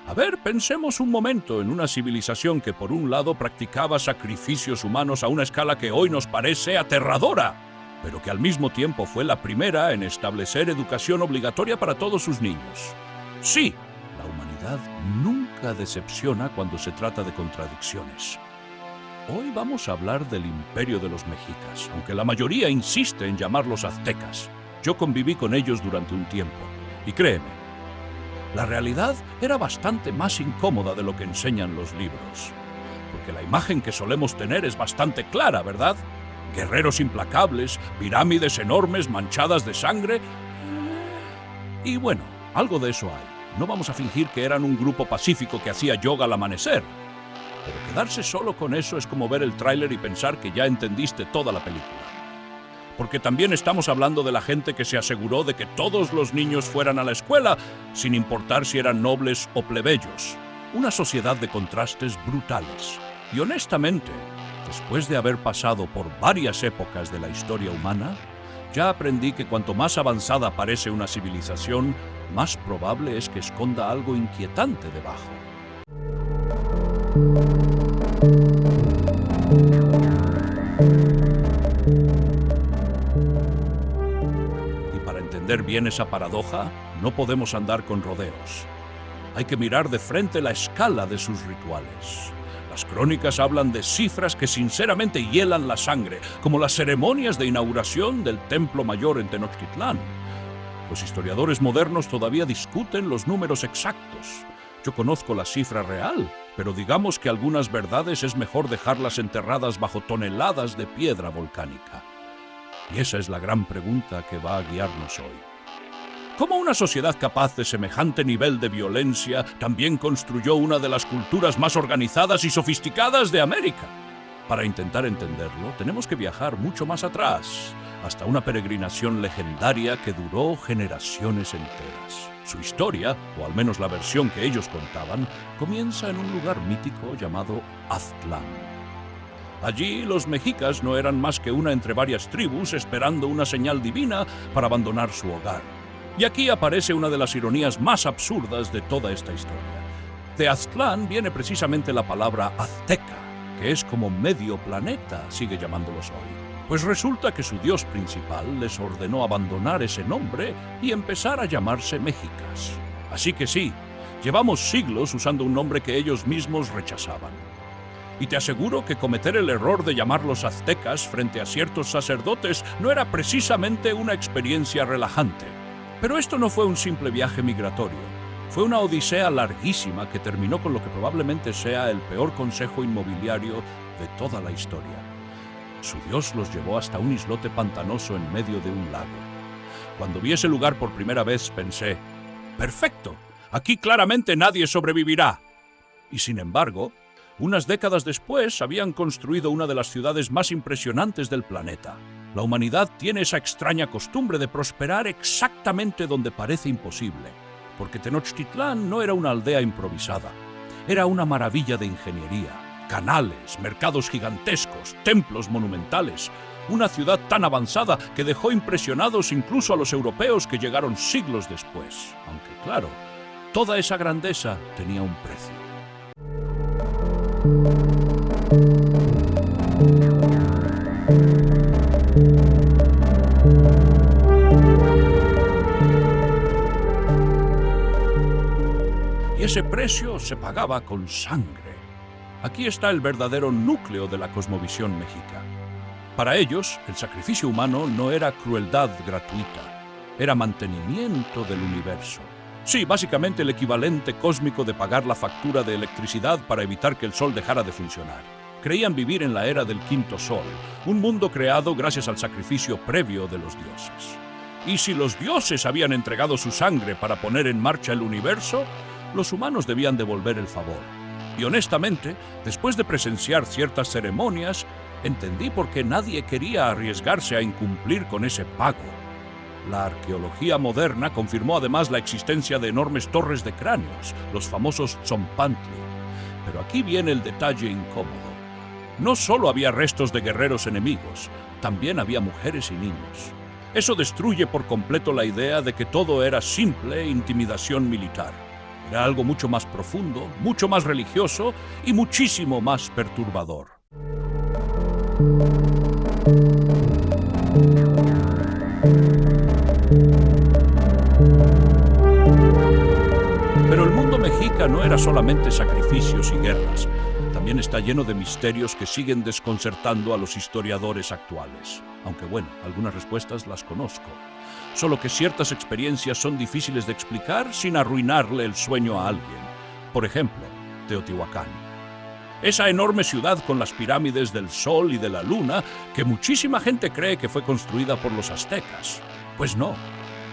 A ver, pensemos un momento en una civilización que por un lado practicaba sacrificios humanos a una escala que hoy nos parece aterradora, pero que al mismo tiempo fue la primera en establecer educación obligatoria para todos sus niños. Sí, la humanidad nunca decepciona cuando se trata de contradicciones. Hoy vamos a hablar del imperio de los mexicas, aunque la mayoría insiste en llamarlos aztecas. Yo conviví con ellos durante un tiempo, y créeme, la realidad era bastante más incómoda de lo que enseñan los libros. Porque la imagen que solemos tener es bastante clara, ¿verdad? Guerreros implacables, pirámides enormes manchadas de sangre. Y bueno, algo de eso hay. No vamos a fingir que eran un grupo pacífico que hacía yoga al amanecer. Pero quedarse solo con eso es como ver el tráiler y pensar que ya entendiste toda la película. Porque también estamos hablando de la gente que se aseguró de que todos los niños fueran a la escuela, sin importar si eran nobles o plebeyos. Una sociedad de contrastes brutales. Y honestamente, después de haber pasado por varias épocas de la historia humana, ya aprendí que cuanto más avanzada parece una civilización, más probable es que esconda algo inquietante debajo. Para entender bien esa paradoja, no podemos andar con rodeos. Hay que mirar de frente la escala de sus rituales. Las crónicas hablan de cifras que sinceramente hielan la sangre, como las ceremonias de inauguración del Templo Mayor en Tenochtitlán. Los historiadores modernos todavía discuten los números exactos. Yo conozco la cifra real, pero digamos que algunas verdades es mejor dejarlas enterradas bajo toneladas de piedra volcánica. Y esa es la gran pregunta que va a guiarnos hoy. ¿Cómo una sociedad capaz de semejante nivel de violencia también construyó una de las culturas más organizadas y sofisticadas de América? Para intentar entenderlo, tenemos que viajar mucho más atrás, hasta una peregrinación legendaria que duró generaciones enteras. Su historia, o al menos la versión que ellos contaban, comienza en un lugar mítico llamado Aztlán. Allí los mexicas no eran más que una entre varias tribus esperando una señal divina para abandonar su hogar. Y aquí aparece una de las ironías más absurdas de toda esta historia. De Aztlán viene precisamente la palabra azteca, que es como medio planeta, sigue llamándolos hoy. Pues resulta que su dios principal les ordenó abandonar ese nombre y empezar a llamarse mexicas. Así que sí, llevamos siglos usando un nombre que ellos mismos rechazaban. Y te aseguro que cometer el error de llamarlos aztecas frente a ciertos sacerdotes no era precisamente una experiencia relajante. Pero esto no fue un simple viaje migratorio. Fue una odisea larguísima que terminó con lo que probablemente sea el peor consejo inmobiliario de toda la historia. Su dios los llevó hasta un islote pantanoso en medio de un lago. Cuando vi ese lugar por primera vez pensé, ¡perfecto! Aquí claramente nadie sobrevivirá. Y sin embargo, unas décadas después habían construido una de las ciudades más impresionantes del planeta. La humanidad tiene esa extraña costumbre de prosperar exactamente donde parece imposible, porque Tenochtitlán no era una aldea improvisada, era una maravilla de ingeniería, canales, mercados gigantescos, templos monumentales, una ciudad tan avanzada que dejó impresionados incluso a los europeos que llegaron siglos después, aunque claro, toda esa grandeza tenía un precio. Y ese precio se pagaba con sangre. Aquí está el verdadero núcleo de la cosmovisión mexica. Para ellos, el sacrificio humano no era crueldad gratuita, era mantenimiento del universo. Sí, básicamente el equivalente cósmico de pagar la factura de electricidad para evitar que el sol dejara de funcionar. Creían vivir en la era del quinto sol, un mundo creado gracias al sacrificio previo de los dioses. Y si los dioses habían entregado su sangre para poner en marcha el universo, los humanos debían devolver el favor. Y honestamente, después de presenciar ciertas ceremonias, entendí por qué nadie quería arriesgarse a incumplir con ese pago. La arqueología moderna confirmó además la existencia de enormes torres de cráneos, los famosos Tzompantli. Pero aquí viene el detalle incómodo. No solo había restos de guerreros enemigos, también había mujeres y niños. Eso destruye por completo la idea de que todo era simple intimidación militar. Era algo mucho más profundo, mucho más religioso y muchísimo más perturbador. Pero el mundo mexica no era solamente sacrificios y guerras. También está lleno de misterios que siguen desconcertando a los historiadores actuales. Aunque bueno, algunas respuestas las conozco. Solo que ciertas experiencias son difíciles de explicar sin arruinarle el sueño a alguien. Por ejemplo, Teotihuacán. Esa enorme ciudad con las pirámides del Sol y de la Luna que muchísima gente cree que fue construida por los aztecas. Pues no.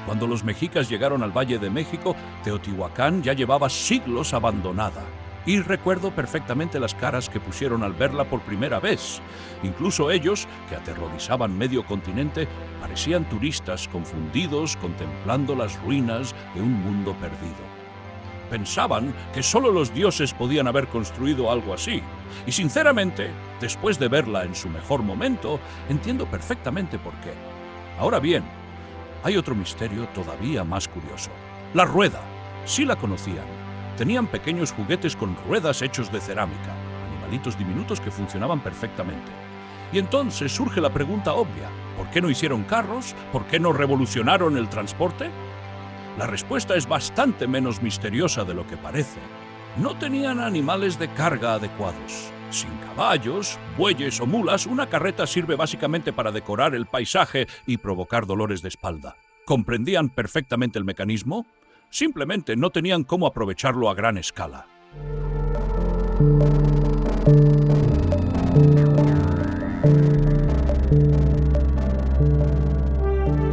Cuando los mexicas llegaron al Valle de México, Teotihuacán ya llevaba siglos abandonada. Y recuerdo perfectamente las caras que pusieron al verla por primera vez. Incluso ellos, que aterrorizaban medio continente, parecían turistas confundidos contemplando las ruinas de un mundo perdido. Pensaban que solo los dioses podían haber construido algo así. Y sinceramente, después de verla en su mejor momento, entiendo perfectamente por qué. Ahora bien, hay otro misterio todavía más curioso. La rueda. Sí la conocían. Tenían pequeños juguetes con ruedas hechos de cerámica, animalitos diminutos que funcionaban perfectamente. Y entonces surge la pregunta obvia: ¿por qué no hicieron carros? ¿Por qué no revolucionaron el transporte? La respuesta es bastante menos misteriosa de lo que parece. No tenían animales de carga adecuados. Sin caballos, bueyes o mulas, una carreta sirve básicamente para decorar el paisaje y provocar dolores de espalda. ¿Comprendían perfectamente el mecanismo? Simplemente no tenían cómo aprovecharlo a gran escala.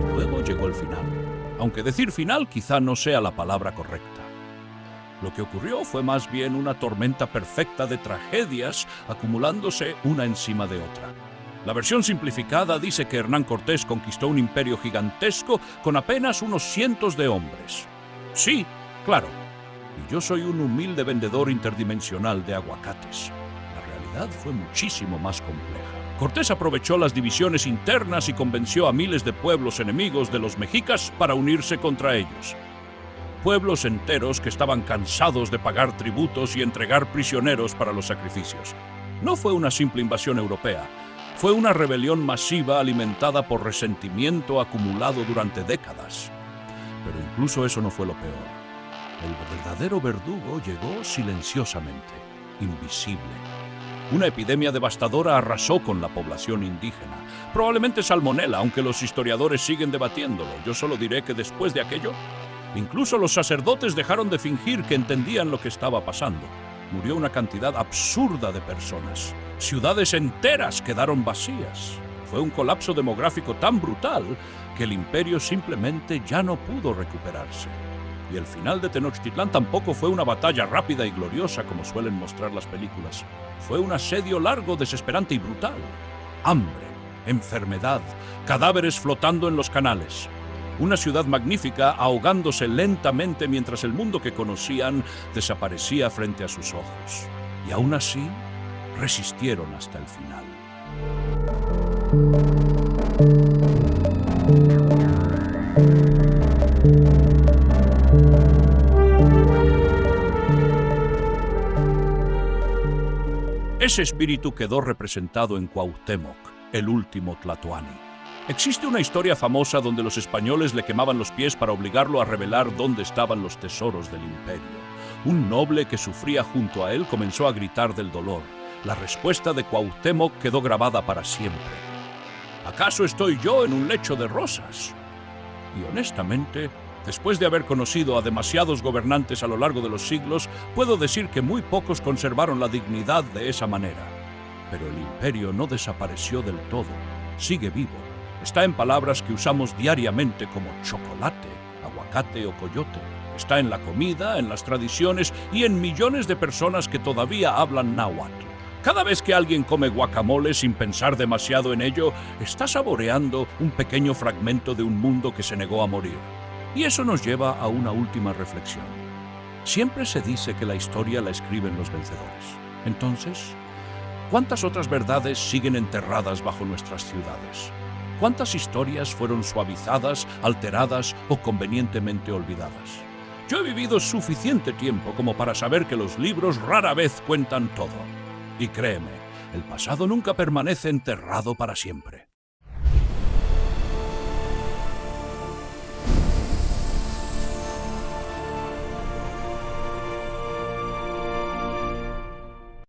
Y luego llegó el final. Aunque decir final quizá no sea la palabra correcta. Lo que ocurrió fue más bien una tormenta perfecta de tragedias acumulándose una encima de otra. La versión simplificada dice que Hernán Cortés conquistó un imperio gigantesco con apenas unos cientos de hombres. Sí, claro. Y yo soy un humilde vendedor interdimensional de aguacates. La realidad fue muchísimo más compleja. Cortés aprovechó las divisiones internas y convenció a miles de pueblos enemigos de los mexicas para unirse contra ellos. Pueblos enteros que estaban cansados de pagar tributos y entregar prisioneros para los sacrificios. No fue una simple invasión europea. Fue una rebelión masiva alimentada por resentimiento acumulado durante décadas. Pero incluso eso no fue lo peor. El verdadero verdugo llegó silenciosamente, invisible. Una epidemia devastadora arrasó con la población indígena. Probablemente salmonela, aunque los historiadores siguen debatiéndolo. Yo solo diré que después de aquello, incluso los sacerdotes dejaron de fingir que entendían lo que estaba pasando. Murió una cantidad absurda de personas. Ciudades enteras quedaron vacías. Fue un colapso demográfico tan brutal que el imperio simplemente ya no pudo recuperarse. Y el final de Tenochtitlán tampoco fue una batalla rápida y gloriosa como suelen mostrar las películas. Fue un asedio largo, desesperante y brutal. Hambre, enfermedad, cadáveres flotando en los canales. Una ciudad magnífica ahogándose lentamente mientras el mundo que conocían desaparecía frente a sus ojos. Y aún así, resistieron hasta el final. Ese espíritu quedó representado en Cuauhtémoc, el último tlatoani. Existe una historia famosa donde los españoles le quemaban los pies para obligarlo a revelar dónde estaban los tesoros del imperio. Un noble que sufría junto a él comenzó a gritar del dolor. La respuesta de Cuauhtémoc quedó grabada para siempre. ¿Acaso estoy yo en un lecho de rosas? Y honestamente, después de haber conocido a demasiados gobernantes a lo largo de los siglos, puedo decir que muy pocos conservaron la dignidad de esa manera. Pero el imperio no desapareció del todo, sigue vivo. Está en palabras que usamos diariamente como chocolate, aguacate o coyote. Está en la comida, en las tradiciones y en millones de personas que todavía hablan náhuatl. Cada vez que alguien come guacamole sin pensar demasiado en ello, está saboreando un pequeño fragmento de un mundo que se negó a morir. Y eso nos lleva a una última reflexión. Siempre se dice que la historia la escriben los vencedores. Entonces, ¿cuántas otras verdades siguen enterradas bajo nuestras ciudades? ¿Cuántas historias fueron suavizadas, alteradas o convenientemente olvidadas? Yo he vivido suficiente tiempo como para saber que los libros rara vez cuentan todo. Y créeme, el pasado nunca permanece enterrado para siempre.